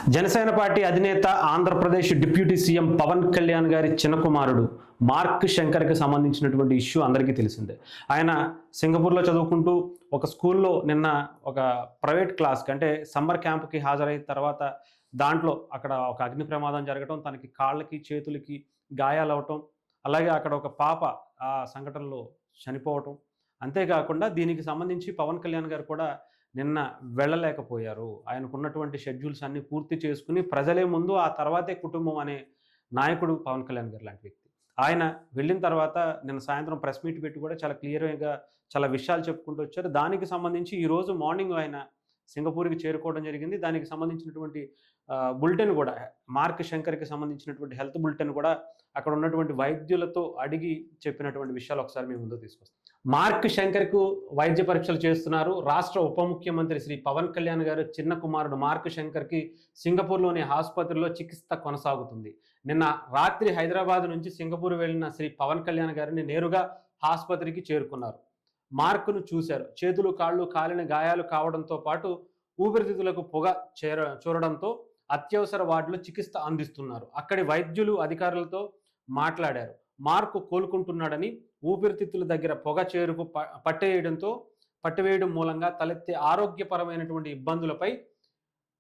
Janasena party అధినేత Andhra Pradesh deputy CM Pawan Kalyan గారి చిన్న కుమారుడు మార్క్ శంకర్కి సంబంధించినటువంటి ఇష్యూ అందరికీ తెలిసిందే. ఆయన సింగపూర్లో చదువుకుంటూ ఒక స్కూల్లో నిన్న ఒక ప్రైవేట్ క్లాస్కి అంటే సమ్మర్ క్యాంప్కి హాజరైన తర్వాత దాంట్లో అక్కడ ఒక అగ్ని ప్రమాదం జరగటం, తనకి కాళ్ళకి చేతులకి గాయాలవటం, అలాగే అక్కడ ఒక పాప ఆ సంఘటనలో చనిపోవటం. అంతేకాకుండా దీనికి సంబంధించి పవన్ కళ్యాణ్ గారు కూడా నిన్న వెళ్ళలేకపోయారు. ఆయనకున్నటువంటి షెడ్యూల్స్ అన్నీ పూర్తి చేసుకుని ప్రజలే ముందు ఆ తర్వాతే కుటుంబం అనే నాయకుడు పవన్ కళ్యాణ్ గారు లాంటి వ్యక్తి. ఆయన వెళ్ళిన తర్వాత నిన్న సాయంత్రం ప్రెస్ మీట్ పెట్టి కూడా చాలా క్లియర్‌గా చాలా విషయాలు చెప్పుకుంటూ వచ్చారు. దానికి సంబంధించి ఈరోజు మార్నింగ్ ఆయన సింగపూర్‌కి చేరుకోవడం జరిగింది. దానికి సంబంధించినటువంటి బులెటిన్ కూడా మార్క్ శంకర్‌కి సంబంధించినటువంటి హెల్త్ బులెటిన్ కూడా అక్కడ ఉన్నటువంటి వైద్యులతో అడిగి చెప్పినటువంటి విషయాలు ఒకసారి మీ ముందుకు తీసుకొస్తాం. మార్క్ శంకర్‌కు వైద్య పరీక్షలు చేస్తున్నారు. రాష్ట్ర ఉప ముఖ్యమంత్రి శ్రీ పవన్ కళ్యాణ్ గారు చిన్న కుమారుడు మార్క్ శంకర్‌కి సింగపూర్‌లోని ఆసుపత్రిలో చికిత్స కొనసాగుతుంది. నిన్న రాత్రి హైదరాబాద్ నుంచి సింగపూర్ వెళ్ళిన శ్రీ పవన్ కళ్యాణ్ గారిని నేరుగా ఆసుపత్రికి చేరుకున్నారు. మార్క్‌ను చూశారు. చేతులు, కాళ్ళు కాలిన గాయాలు కావడంతో పాటు ఊపిరితిత్తులకు పొగ చూరడంతో అత్యవసర వార్డులో చికిత్స అందిస్తున్నారు. అక్కడి వైద్యులు అధికారులతో మాట్లాడారు. మార్క్ కోలుకుంటున్నాడని, ఊపిరితిత్తుల దగ్గర పొగ చేరుకు పట్టివేయడం మూలంగా తలెత్తే ఆరోగ్యపరమైనటువంటి ఇబ్బందులపై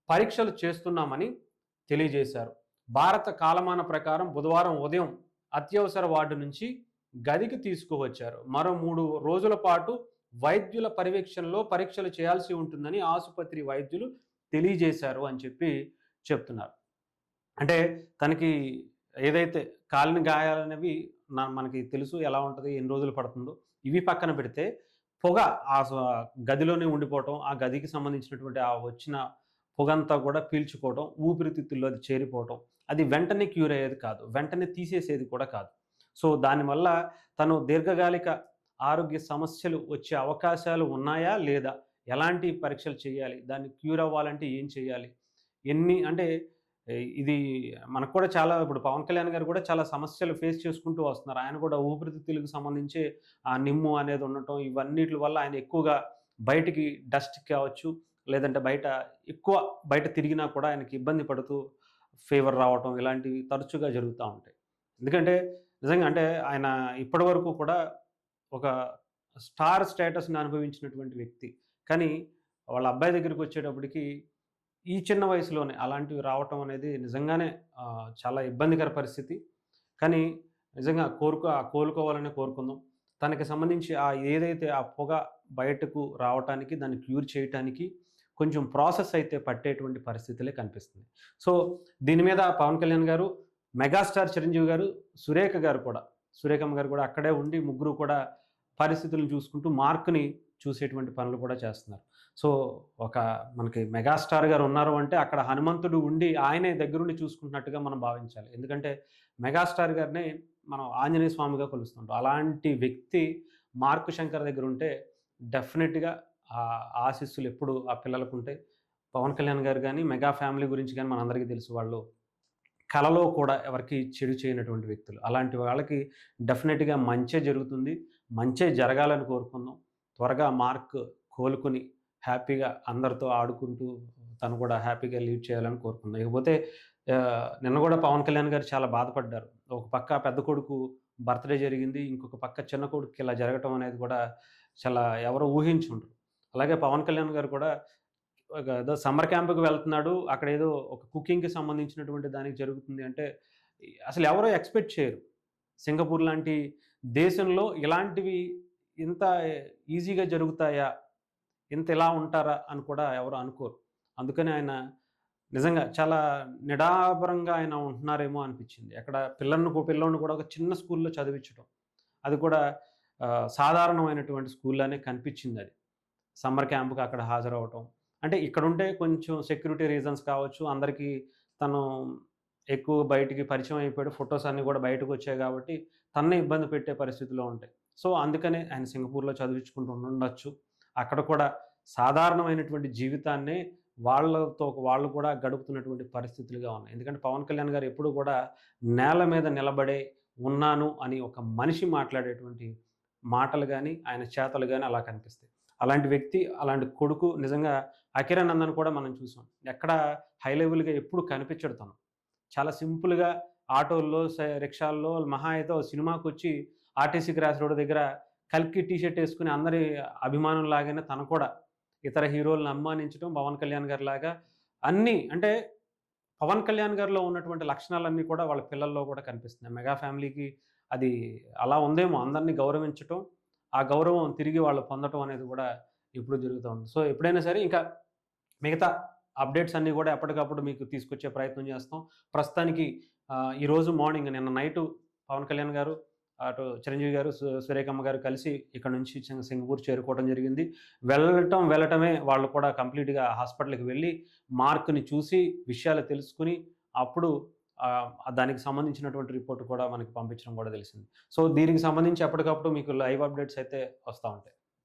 పరీక్షలు చేస్తున్నామని తెలియజేశారు. భారత కాలమాన ప్రకారం బుధవారం ఉదయం అత్యవసర వార్డు నుంచి గదికి తీసుకువచ్చారు. మరో 3 రోజుల పాటు వైద్యుల పర్యవేక్షణలో పరీక్షలు చేయాల్సి ఉంటుందని ఆసుపత్రి వైద్యులు తెలియజేశారు అని చెప్తున్నారు. అంటే తనకి ఏదైతే కాలిన గాయాలనేవి మనకి తెలుసు ఎలా ఉంటుంది, ఎన్ని రోజులు పడుతుందో. ఇవి పక్కన పెడితే పొగ ఆ గదిలోనే ఉండిపోవటం, ఆ గదికి సంబంధించినటువంటి ఆ వచ్చిన పొగంతా కూడా పీల్చుకోవటం, ఊపిరితిత్తుల్లో అది చేరిపోవటం, అది వెంటనే క్యూర్ అయ్యేది కాదు, వెంటనే తీసేసేది కూడా కాదు. సో దానివల్ల తను దీర్ఘకాలిక ఆరోగ్య సమస్యలు వచ్చే అవకాశాలు ఉన్నాయా లేదా, ఎలాంటి పరీక్షలు చేయాలి, దాన్ని క్యూర్ అవ్వాలంటే ఏం చేయాలి, అంటే ఇది మనకు కూడా చాలా ఇప్పుడు పవన్ కళ్యాణ్ గారు కూడా చాలా సమస్యలు ఫేస్ చేసుకుంటూ వస్తున్నారు. ఆయన కూడా ఊపిరితిత్తులకు సంబంధించి ఆ నిమ్ము అనేది ఉండటం, ఇవన్నిటి వల్ల ఆయన ఎక్కువగా బయటికి డస్ట్ కావచ్చు, లేదంటే బయట తిరిగినా కూడా ఆయనకి ఇబ్బంది పడుతూ ఫీవర్ రావటం ఇలాంటివి తరచుగా జరుగుతూ ఉంటాయి. ఎందుకంటే నిజంగా అంటే ఆయన ఇప్పటివరకు కూడా ఒక స్టార్ స్టేటస్‌ని అనుభవించినటువంటి వ్యక్తి. కానీ వాళ్ళ అబ్బాయి దగ్గరికి వచ్చేటప్పటికి ఈ చిన్న వయసులోనే అలాంటివి రావటం అనేది నిజంగానే చాలా ఇబ్బందికర పరిస్థితి. కానీ నిజంగా కోలుకోవాలనే కోరుకుందాం. తనకి సంబంధించి ఏదైతే ఆ పొగ బయటకు రావటానికి, దాన్ని క్యూర్ చేయటానికి కొంచెం ప్రాసెస్ అయితే పట్టేటువంటి పరిస్థితులే కనిపిస్తుంది. సో దీని మీద పవన్ కళ్యాణ్ గారు, మెగాస్టార్ చిరంజీవి గారు, సురేఖమ్మ గారు కూడా అక్కడే ఉండి ముగ్గురు కూడా పరిస్థితులను చూసుకుంటూ మార్క్‌ని చూసేటువంటి పనులు కూడా చేస్తున్నారు. సో మనకి మెగాస్టార్ గారు ఉన్నారు అంటే అక్కడ హనుమంతుడు ఉండి ఆయనే దగ్గరుండి చూసుకుంటున్నట్టుగా మనం భావించాలి. ఎందుకంటే మెగాస్టార్ గారిని మనం ఆంజనేయ స్వామిగా కొలుస్తుంటాం. అలాంటి వ్యక్తి మార్క్ శంకర్ దగ్గర ఉంటే డెఫినెట్‌గా ఆశీస్సులు ఎప్పుడు ఆ పిల్లలకు ఉంటాయి. పవన్ కళ్యాణ్ గారు గానీ, మెగా ఫ్యామిలీ గురించి గానీ మనందరికీ తెలుసు. వాళ్ళు కలలో కూడా ఎవరికీ చెడు చేయనటువంటి వ్యక్తులు. అలాంటి వాళ్ళకి డెఫినెట్‌గా మంచే జరుగుతుంది. మంచే జరగాలని కోరుకుందాం. త్వరగా మార్క్ కోలుకొని హ్యాపీగా అందరితో ఆడుకుంటూ తను కూడా హ్యాపీగా లీడ్ చేయాలని కోరుకుందాం. ఇకపోతే నిన్న కూడా పవన్ కళ్యాణ్ గారు చాలా బాధపడ్డారు. ఒక పక్క పెద్ద కొడుకు బర్త్‌డే జరిగింది. ఇంకొక పక్క చిన్న కొడుకుకి ఇలా జరగటం అనేది కూడా చాలా ఎవరు ఊహించుండరు. అలాగే పవన్ కళ్యాణ్ గారు కూడా ఏదో సమ్మర్ క్యాంప్‌కి వెళ్తున్నాడు. అక్కడ ఏదో ఒక కుకింగ్‌కి సంబంధించినటువంటి దానికి జరుగుతుంది అంటే అసలు ఎవరు ఎక్స్‌పెక్ట్ చేయరు. సింగపూర్ లాంటి దేశంలో ఇలాంటివి ఇంత ఈజీగా జరుగుతాయా? ఇలా ఉంటారా? అని కూడా ఎవరు అనుకోరు. అందుకని ఆయన నిజంగా చాలా నిడాబరంగా ఆయన ఉంటున్నారేమో అనిపించింది. అక్కడ పిల్లోడిని కూడా ఒక చిన్న స్కూల్‌లో చదివించడం. అది కూడా సాధారణమైనటువంటి స్కూల్‌లానే కనిపించిందది. సమ్మర్ క్యాంప్‌కి అక్కడ హాజరవ్వటం. అంటే ఇక్కడుంటే కొంచెం సెక్యూరిటీ రీజన్స్ కావచ్చు, అందరికీ తను ఎక్కువ బయటికి పరిచయం అయిపోయాడు. ఫోటోస్ అన్నీ కూడా బయటకొచ్చాయి కాబట్టి తన్నే ఇబ్బంది పెట్టే పరిస్థితిలో ఉంటాయి. సో అందుకనే ఆయన సింగపూర్‌లో చదివించుకుంటూ ఉండుండొచ్చు. అక్కడ కూడా సాధారణమైనటువంటి జీవితాన్నే వాళ్ళు కూడా గడుపుతున్నటువంటి పరిస్థితులుగా ఉన్నాయి. ఎందుకంటే పవన్ కళ్యాణ్ గారు ఎప్పుడూ కూడా నేల మీద నిలబడే ఉన్నాను అని ఒక మనిషి మాట్లాడేటువంటి మాటలు గానీ, ఆయన చేతలు గానీ అలా కనిపిస్తాయి. అలాంటి వ్యక్తి, అలాంటి కొడుకు నిజంగా అకిరానందన్ కూడా మనం చూసాం. ఎక్కడ హై లెవెల్‌గా ఎప్పుడు కనిపించడు తను. చాలా సింపుల్‌గా ఆటోల్లో, రిక్షాల్లో మహా అయితే ఓ సినిమాకొచ్చి ఆర్టీసీ క్రాస్ రోడ్ దగ్గర కల్కి టీ షర్ట్ ఏసుకొని అందరి అభిమానుల్లాగానే తను కూడా ఇతర హీరోలను అభిమానించడం, పవన్ కళ్యాణ్ గారిలాగా అన్నీ అంటే పవన్ కళ్యాణ్ గారిలో ఉన్నటువంటి లక్షణాలన్నీ కూడా వాళ్ళ పిల్లల్లో కూడా కనిపిస్తున్నాయి. మెగా ఫ్యామిలీకి అది అలా ఉందేమో అందరిని గౌరవించటం, ఆ గౌరవం తిరిగి వాళ్ళు పొందటం అనేది కూడా ఇప్పుడు జరుగుతూ ఉంది. సో, ఎప్పుడైనా సరే ఇంకా మిగతా అప్డేట్స్ అన్నీ కూడా ఎప్పటికప్పుడు మీకు తీసుకొచ్చే ప్రయత్నం చేస్తాం. ప్రస్తుతానికి ఈరోజు మార్నింగ్ నిన్న నైటు పవన్ కళ్యాణ్ గారు, అటు చిరంజీవి గారు, సురేఖమ్మ గారు కలిసి ఇక్కడ నుంచి సింగపూర్ చేరుకోవడం జరిగింది. వెళ్ళటమే వాళ్ళు కూడా కంప్లీట్‌గా హాస్పిటల్‌కి వెళ్ళి మార్క్‌ని చూసి విషయాలు తెలుసుకొని అప్పుడు దానికి సంబంధించినటువంటి రిపోర్ట్ కూడా మనకి పంపించడం కూడా తెలిసింది. సో, దీనికి సంబంధించి ఎప్పటికప్పుడు మీకు లైవ్ అప్డేట్స్ అయితే వస్తా ఉంటాయి.